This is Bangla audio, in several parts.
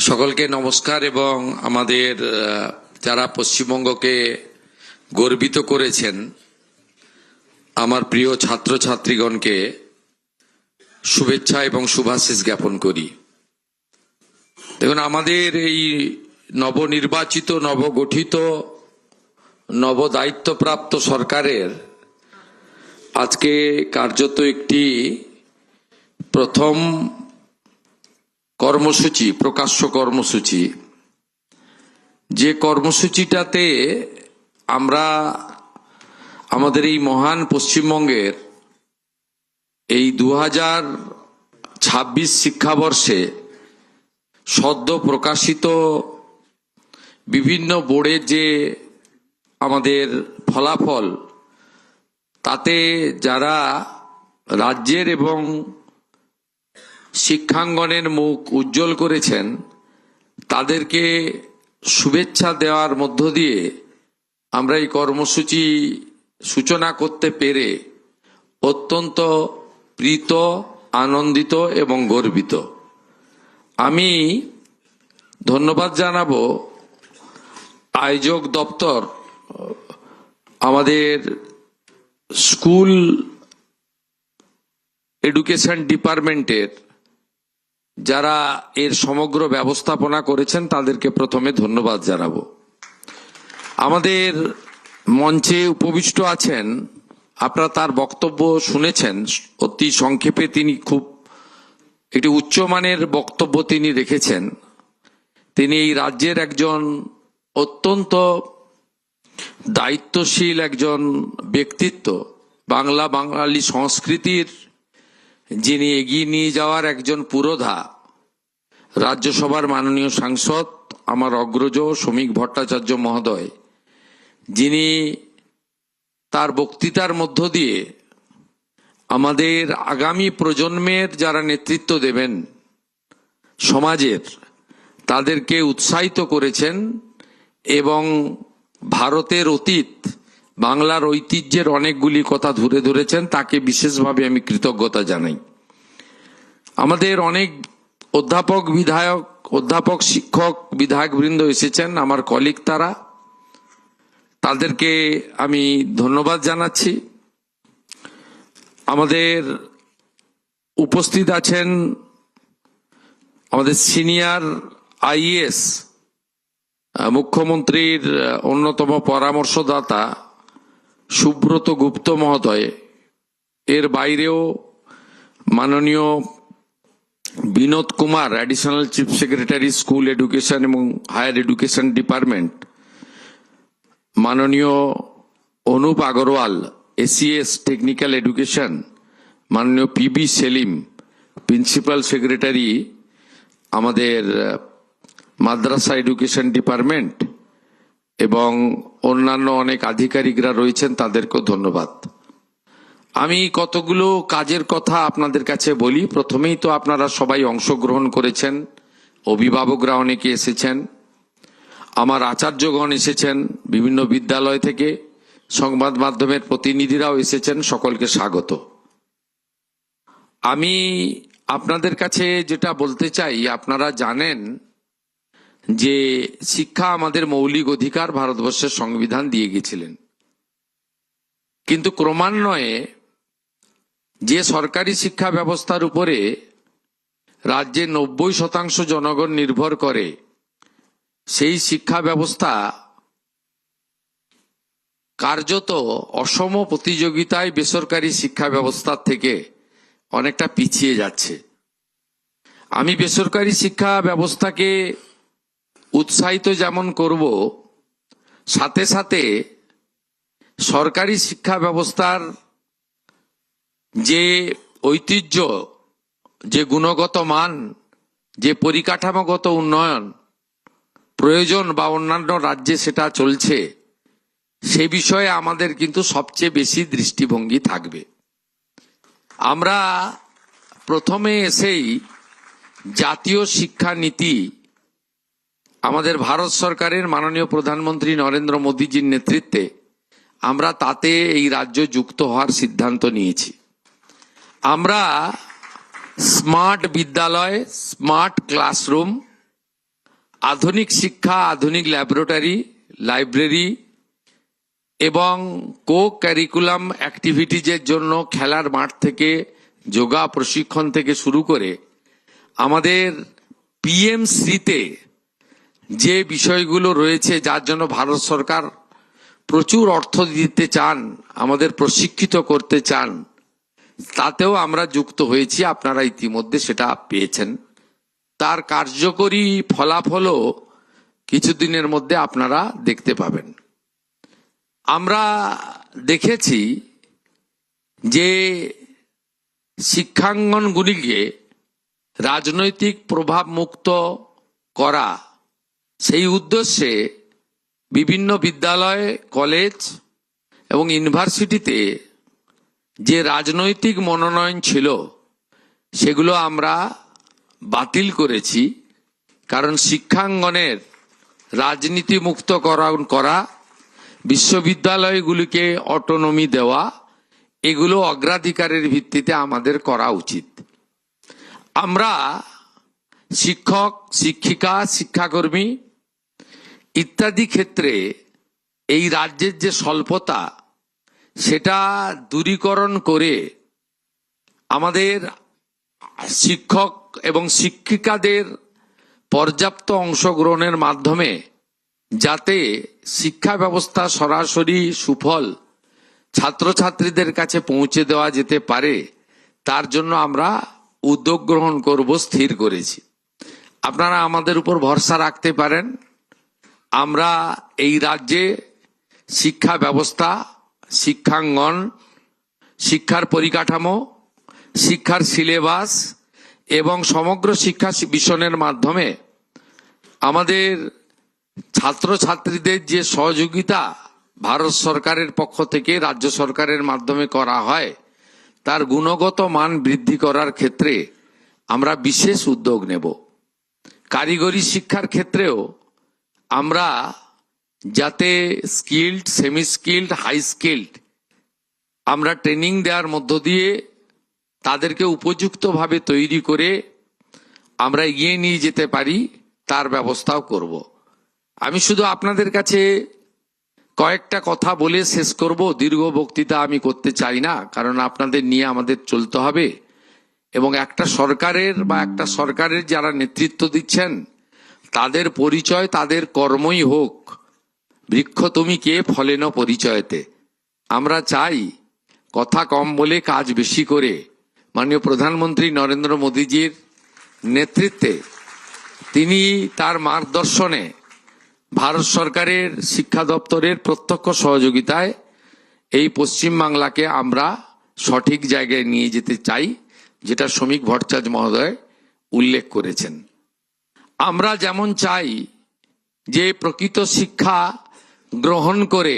সকলকে নমস্কার এবং আমাদের যারা পশ্চিমবঙ্গকে গর্বিত করেছেন আমার প্রিয় ছাত্রছাত্রীগণকে শুভেচ্ছা এবং শুভাশিস জ্ঞাপন করি। দেখুন, আমাদের এই নবনির্বাচিত নবগঠিত নবদায়িত্বপ্রাপ্ত সরকারের আজকে কার্যত একটি প্রথম কর্মসূচি, প্রকাশ্য কর্মসূচি, যে কর্মসূচিটাতে আমরা আমাদের এই মহান পশ্চিমবঙ্গের এই 2026 শিক্ষাবর্ষে সদ্য প্রকাশিত বিভিন্ন বোর্ডের যে আমাদের ফলাফল, তাতে যারা রাজ্যের এবং শিক্ষাঙ্গনের মুখ উজ্জ্বল করেছেন তাদেরকে শুভেচ্ছা দেওয়ার মধ্য দিয়ে আমরা এই কর্মসূচি সূচনা করতে পেরে অত্যন্ত প্রীত, আনন্দিত এবং গর্বিত। আমি ধন্যবাদ জানাবো আয়োজক দপ্তর, আমাদের স্কুল এডুকেশন ডিপার্টমেন্টের যারা এর সমগ্র ব্যবস্থাপনা করেছেন তাদেরকে প্রথমে ধন্যবাদ জানাবো। আমাদের মঞ্চে উপবিষ্ট আছেন, আপনারা তার বক্তব্য শুনেছেন, অতি সংক্ষেপে তিনি খুব একটি উচ্চমানের বক্তব্য তিনি রেখেছেন। তিনি এই রাজ্যের একজন অত্যন্ত দায়িত্বশীল একজন ব্যক্তিত্ব, বাঙালি সংস্কৃতির যিনি এগিয়ে নিয়ে যাওয়ার একজন পুরোধা, রাজ্যসভার মাননীয় সাংসদ আমার অগ্রজ শ্রমিক ভট্টাচার্য মহোদয়, যিনি তার বক্তৃতার মধ্য দিয়ে আমাদের আগামী প্রজন্মের যারা নেতৃত্ব দেবেন সমাজের, তাদেরকে উৎসাহিত করেছেন এবং ভারতের অতীত, বাংলার ঐতিহ্যের অনেকগুলি কথা ধরে ধরেছেন। তাকে বিশেষভাবে আমি কৃতজ্ঞতা জানাই। আমাদের অনেক অধ্যাপক শিক্ষক বিধায়কবৃন্দ এসেছেন, আমার কলিগ, তাদেরকে আমি ধন্যবাদ জানাচ্ছি। আমাদের উপস্থিত আছেন আমাদের সিনিয়র আইএএস, মুখ্যমন্ত্রীর অন্যতম পরামর্শদাতা সুব্রত গুপ্ত মহোদয়, এর বাইরেও মাননীয় Binod Kumar, additional chief secretary school education এবং হায়ার এডুকেশন ডিপার্টমেন্ট, মাননীয় Anup Agarwal, ACS technical education, মাননীয় পিবি সেলিম, প্রিন্সিপাল সেক্রেটারি আমাদের মাদ্রাসা এডুকেশন ডিপার্টমেন্ট, এবং অন্যান্য অনেক আধিকারিকরা রয়েছেন, তাদেরকেও ধন্যবাদ। আমি কতগুলো কাজের কথা আপনাদের কাছে বলি। প্রথমেই তো আপনারা সবাই অংশগ্রহণ করেছেন, অভিভাবকরা অনেকে এসেছেন, আমার আচার্যগণ এসেছেন বিভিন্ন বিদ্যালয় থেকে, সংবাদ মাধ্যমের প্রতিনিধিরাও এসেছেন, সকলকে স্বাগত। আমি আপনাদের কাছে যেটা বলতে চাই, আপনারা জানেন যে শিক্ষা আমাদের মৌলিক অধিকার, ভারতবর্ষের সংবিধান দিয়ে গেছিলেন। কিন্তু ক্রমান্বয়ে যে সরকারি শিক্ষা ব্যবস্থার উপরে রাজ্যে 90% জনগণ নির্ভর করে, সেই শিক্ষা ব্যবস্থা কার্যত অসম প্রতিযোগিতায় বেসরকারি শিক্ষা ব্যবস্থার থেকে অনেকটা পিছিয়ে যাচ্ছে। আমি বেসরকারি শিক্ষা ব্যবস্থাকে উৎসাহিত যেমন করব, সাথে সাথে সরকারি শিক্ষা ব্যবস্থার যে ঐতিহ্য, যে গুণগত মান, যে পরিকাঠামোগত উন্নয়ন প্রয়োজন বা অন্যান্য রাজ্যে সেটা চলছে, সে বিষয়ে আমাদের কিন্তু সবচেয়ে বেশি দৃষ্টিভঙ্গি থাকবে। আমরা প্রথমে এসেই জাতীয় শিক্ষা নীতি, আমাদের ভারত সরকারের মাননীয় প্রধানমন্ত্রী নরেন্দ্র মোদীজির নেতৃত্বে আমরা তাতে এই রাজ্য যুক্ত হওয়ার সিদ্ধান্ত নিয়েছি। আমরা স্মার্ট বিদ্যালয়, স্মার্ট ক্লাসরুম আধুনিক শিক্ষা, আধুনিক ল্যাবরেটরি, লাইব্রেরি এবং কো ক্যারিকুলাম অ্যাক্টিভিটিজের জন্য খেলার মাঠ থেকে যোগা প্রশিক্ষণ থেকে শুরু করে আমাদের পিএমসিতে যে বিষয়গুলো রয়েছে, যার জন্য ভারত সরকার প্রচুর অর্থ দিতে চান, আমাদের প্রশিক্ষিত করতে চান, তাতেও আমরা যুক্ত হয়েছি। আপনারা ইতিমধ্যে সেটা পেয়েছেন। তার কার্যকরী ফলাফলও কিছুদিনের মধ্যে আপনারা দেখতে পাবেন। আমরা দেখেছি যে শিক্ষাঙ্গনগুলিকে রাজনৈতিক প্রভাব মুক্ত করা, সেই উদ্দেশ্যে বিভিন্ন বিদ্যালয়, কলেজ এবং ইউনিভার্সিটিতে যে রাজনৈতিক মনোনয়ন ছিল সেগুলো আমরা বাতিল করেছি। কারণ শিক্ষাঙ্গনের রাজনীতি মুক্ত করা, বিশ্ববিদ্যালয়গুলিকে অটোনমি দেওয়া, এগুলো অগ্রাধিকারের ভিত্তিতে আমাদের করা উচিত। আমরা শিক্ষক, শিক্ষিকা, শিক্ষাকর্মী ইত্যাদি ক্ষেত্রে এই রাজ্যের যে স্বল্পতা, সেটা দূরীকরণ করে আমাদের শিক্ষক এবং শিক্ষিকাদের পর্যাপ্ত অংশগ্রহণের মাধ্যমে যাতে শিক্ষা ব্যবস্থা সরাসরি সুফল ছাত্রছাত্রীদের কাছে পৌঁছে দেওয়া যেতে পারে, তার জন্য আমরা উদ্যোগ গ্রহণ করব স্থির করেছি। আপনারা আমাদের উপর ভরসা রাখতে পারেন। আমরা এই রাজ্যে শিক্ষা ব্যবস্থা, শিক্ষাঙ্গন, শিক্ষার পরিকাঠামো, শিক্ষার সিলেবাস এবং সমগ্র শিক্ষা মিশনের মাধ্যমে আমাদের ছাত্রছাত্রীদের যে সহযোগিতা ভারত সরকারের পক্ষ থেকে রাজ্য সরকারের মাধ্যমে করা হয়, তার গুণগত মান বৃদ্ধি করার ক্ষেত্রে আমরা বিশেষ উদ্যোগ নেব। কারিগরি শিক্ষার ক্ষেত্রেও আমরা যাতে skilled, semi skilled, high skilled আমরা ট্রেনিং দেওয়ার মধ্য দিয়ে তাদেরকে উপযুক্তভাবে তৈরি করে আমরা এগিয়ে নিয়ে যেতে পারি, তার ব্যবস্থাও করব। আমি শুধু আপনাদের কাছে কয়েকটা কথা বলে শেষ করব। দীর্ঘ বক্তৃতা আমি করতে চাই না, কারণ আপনাদের নিয়ে আমাদের চলতে হবে এবং একটা সরকারের যারা নেতৃত্ব দিচ্ছেন তাদের পরিচয় তাদের কর্মই হোক। বৃক্ষ তুমি কে ফলেন পরিচয়তে। আমরা চাই কথা কম বলে কাজ বেশি করে মাননীয় প্রধানমন্ত্রী নরেন্দ্র মোদীজির নেতৃত্বে, তিনি তার মার্গদর্শনে ভারত সরকারের শিক্ষা দপ্তরের প্রত্যক্ষ সহযোগিতায় এই পশ্চিমবাংলাকে আমরা সঠিক জায়গায় নিয়ে যেতে চাই, যেটা শ্রমিক ভট্টাচার্য মহোদয় উল্লেখ করেছেন। আমরা যেমন চাই যে প্রকৃত শিক্ষা গ্রহণ করে,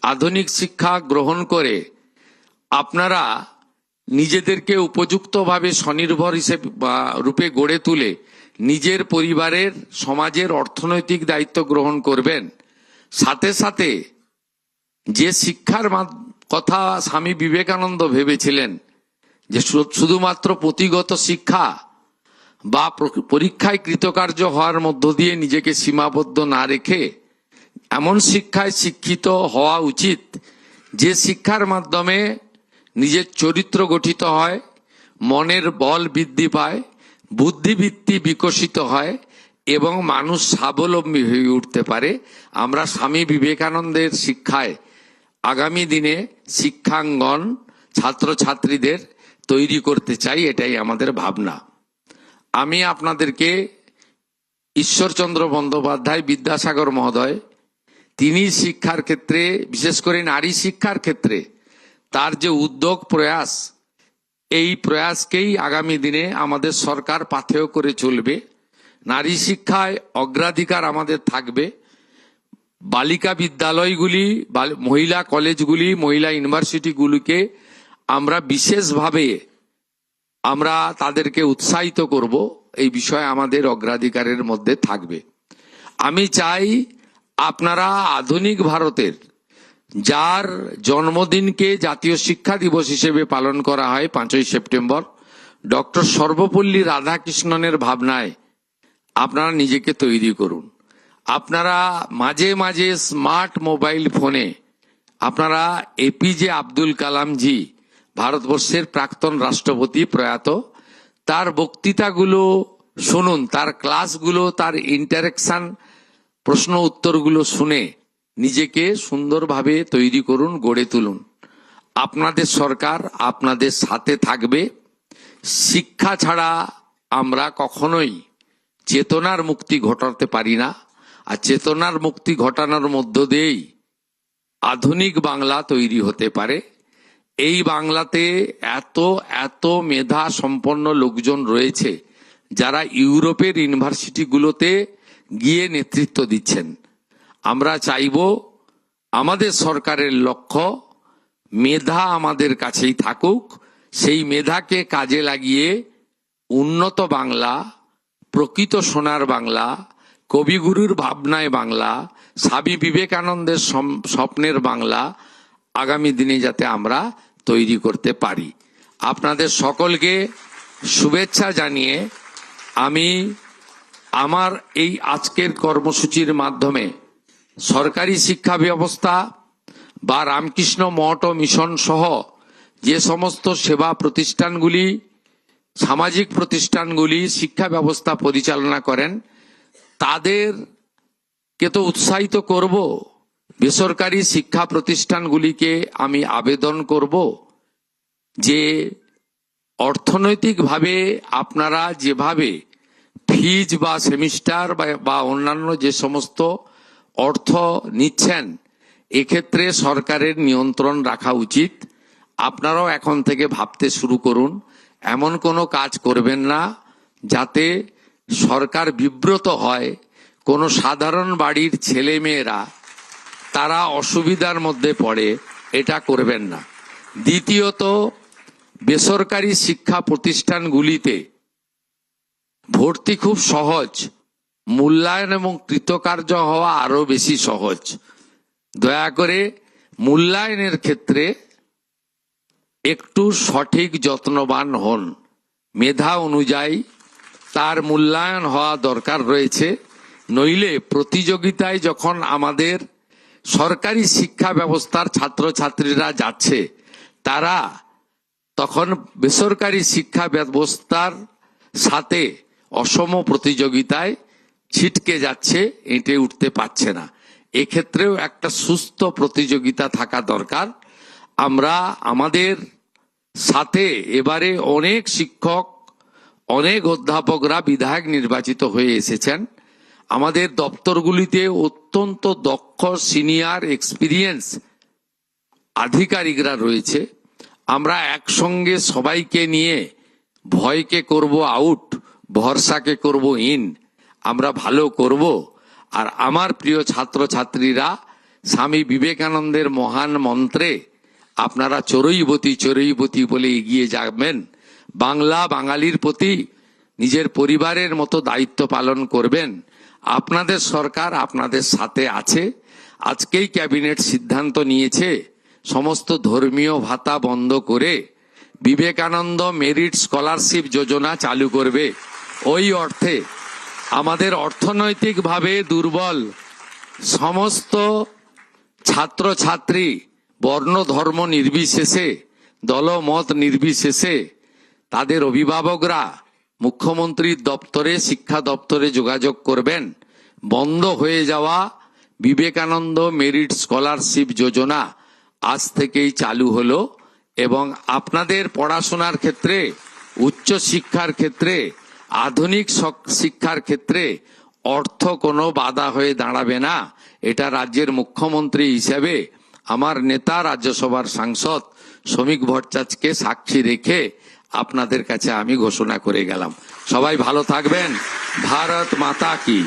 আধুনিক শিক্ষা গ্রহণ করে আপনারা নিজেদেরকে উপযুক্তভাবে স্বনির্ভর হিসেবে রূপে গড়ে তুলে নিজের পরিবারের, সমাজের অর্থনৈতিক দায়িত্ব গ্রহণ করবেন, সাথে সাথে যে শিক্ষার কথা স্বামী বিবেকানন্দ ভেবেছিলেন যে শুধুমাত্র পুঁথিগত শিক্ষা বা পরীক্ষায় কৃতকার্য হওয়ার মধ্য দিয়ে নিজেকে সীমাবদ্ধ না রেখে এমন শিক্ষায় শিক্ষিত হওয়া উচিত যে শিক্ষার মাধ্যমে নিজের চরিত্র গঠিত হয়, মনের বল বৃদ্ধি পায়, বুদ্ধিবৃত্তি বিকশিত হয় এবং মানুষ স্বাবলম্বী হয়ে উঠতে পারে। আমরা স্বামী বিবেকানন্দের শিক্ষায় আগামী দিনে শিক্ষাঙ্গন ছাত্রছাত্রীদের তৈরি করতে চাই, এটাই আমাদের ভাবনা। আমি আপনাদেরকে ঈশ্বরচন্দ্র বন্দ্যোপাধ্যায়, বিদ্যাসাগর মহোদয়, তিনি শিক্ষার ক্ষেত্রে, বিশেষ করে নারী শিক্ষার ক্ষেত্রে তার যে উদ্যোগ, প্রয়াস, এই প্রয়াসকেই আগামী দিনে আমাদের সরকার পাথেয় করে চলবে। নারী শিক্ষায় অগ্রাধিকার আমাদের থাকবে। বালিকা বিদ্যালয়গুলি, মহিলা কলেজগুলি, মহিলা ইউনিভার্সিটিগুলিকে আমরা বিশেষভাবে আমরা তাদেরকে উৎসাহিত করব, এই বিষয়ে আমাদের অগ্রাধিকারের মধ্যে থাকবে। আমি চাই আপনারা আধুনিক ভারতের, যার জন্মদিনকে জাতীয় শিক্ষা দিবস হিসেবে পালন করা হয় 5ই সেপ্টেম্বর, ডক্টর সর্বপল্লী রাধাকৃষ্ণনের ভাবনায় আপনারা নিজেকে তৈরি করুন। আপনারা মাঝে মাঝে স্মার্ট মোবাইল ফোনে আপনারা এপিজে আব্দুল কালাম জি, ভারতবর্ষের প্রাক্তন রাষ্ট্রপতি প্রয়াত, তার বক্তৃতাগুলো শুনুন, তার ক্লাসগুলো, তার ইন্টারেকশন, প্রশ্ন উত্তরগুলো শুনে নিজেকে সুন্দরভাবে তৈরি করুন, গড়ে তুলুন। আপনাদের সরকার আপনাদের সাথে থাকবে। শিক্ষা ছাড়া আমরা কখনোই চেতনার মুক্তি ঘটাতে পারি না, আর চেতনার মুক্তি ঘটানোর মধ্য দিয়েই আধুনিক বাংলা তৈরি হতে পারে। এই বাংলাতে এত এত মেধা সম্পন্ন লোকজন রয়েছে যারা ইউরোপের ইউনিভার্সিটিগুলোতে গিয়ে নেতৃত্ব দিচ্ছেন। আমরা চাইব আমাদের সরকারের লক্ষ্য মেধা আমাদের কাছেই থাকুক, সেই মেধাকে কাজে লাগিয়ে উন্নত বাংলা, প্রকৃত সোনার বাংলা, কবিগুরুর ভাবনায় বাংলা, স্বামী বিবেকানন্দের স্বপ্নের বাংলা আগামী দিনে যাতে আমরা তৈরি করতে পারি। আপনাদের সকলকে শুভেচ্ছা জানিয়ে আমি আমার এই আজকের কর্মসূচির মাধ্যমে সরকারি শিক্ষা ব্যবস্থা বা রামকৃষ্ণ মঠ ও মিশন সহ যে সমস্ত সেবা প্রতিষ্ঠানগুলি, সামাজিক প্রতিষ্ঠানগুলি শিক্ষা ব্যবস্থা পরিচালনা করেন তাদেরকে তো উৎসাহিত করব। বেসরকারি শিক্ষা প্রতিষ্ঠানগুলিকে আমি আবেদন করব যে অর্থনৈতিকভাবে আপনারা যেভাবে ফিজ বা সেমিস্টার বা অন্যান্য যে সমস্ত অর্থ নিচ্ছেন, এক্ষেত্রে সরকারের নিয়ন্ত্রণ রাখা উচিত। আপনারাও এখন থেকে ভাবতে শুরু করুন, এমন কোনো কাজ করবেন না যাতে সরকার বিব্রত হয়, কোনো সাধারণ বাড়ির ছেলে মেয়েরা তারা অসুবিধার মধ্যে পড়ে, এটা করবেন না। দ্বিতীয়ত, বেসরকারি শিক্ষা প্রতিষ্ঠানগুলিতে ভর্তি খুব সহজ, মূল্যায়ন এবং কৃতকার্য হওয়া আরো বেশি সহজ। দয়া করে মূল্যায়নের ক্ষেত্রে একটু সঠিক যত্নবান হন। মেধা অনুযায়ী তার মূল্যায়ন হওয়া দরকার রয়েছে, নইলে প্রতিযোগিতায় যখন আমাদের সরকারি শিক্ষা ব্যবস্থার ছাত্রছাত্রীরা যাচ্ছে, তারা তখন বেসরকারি শিক্ষা ব্যবস্থার সাথে অসম প্রতিযোগিতায় ছিটকে যাচ্ছে, এঁটে উঠতে পারছে না। এক্ষেত্রেও একটা সুস্থ প্রতিযোগিতা থাকা দরকার। আমরা আমাদের সাথে এবারে অনেক শিক্ষক, অনেক অধ্যাপকরা বিধায়ক নির্বাচিত হয়ে এসেছেন। আমাদের দপ্তরগুলিতে অত্যন্ত দক্ষ সিনিয়র এক্সপিরিয়েন্স আধিকারিকরা রয়েছে। আমরা একসঙ্গে সবাইকে নিয়ে ভয়কে করব আউট, ভরসাকে করব ইন, আমরা ভালো করব। আর আমার প্রিয় ছাত্রছাত্রীরা স্বামী বিবেকানন্দের মহান মন্ত্রে আপনারা চড়ুইবতী চড়ুইবতী বলে এগিয়ে যাবেন। বাংলা বাঙালির প্রতি নিজের পরিবারের মতো দায়িত্ব পালন করবেন। আপনাদের সরকার আপনাদের সাথে আছে। আজকেই ক্যাবিনেট সিদ্ধান্ত নিয়েছে সমস্ত ধর্মীয় ভাতা বন্ধ করে বিবেকানন্দ মেরিট স্কলারশিপ যোজনা চালু করবে। ওই অর্থে আমাদের অর্থনৈতিকভাবে দুর্বল সমস্ত ছাত্রছাত্রী বর্ণ ধর্ম নির্বিশেষে, দলমত নির্বিশেষে তাদের অভিভাবকরা মুখ্যমন্ত্রীর দপ্তরে, শিক্ষা দপ্তরে যোগাযোগ করবেন। বন্ধ হয়ে যাওয়া বিবেকানন্দ মেরিট স্কলারশিপ যোজনা আজ থেকেই চালু হলো এবং আপনাদের পড়াশোনার ক্ষেত্রে, উচ্চ শিক্ষার ক্ষেত্রে, আধুনিক শিক্ষার ক্ষেত্রে অর্থ কোনো বাধা হয়ে দাঁড়াবে না। এটা রাজ্যের মুখ্যমন্ত্রী হিসেবে আমার নেতা রাজ্যসভার সাংসদ শ্রমিক ভট্টাচার্যকে সাক্ষী রেখে আপনাদের কাছে আমি ঘোষণা করে গেলাম। সবাই ভালো থাকবেন। ভারত মাতা কি।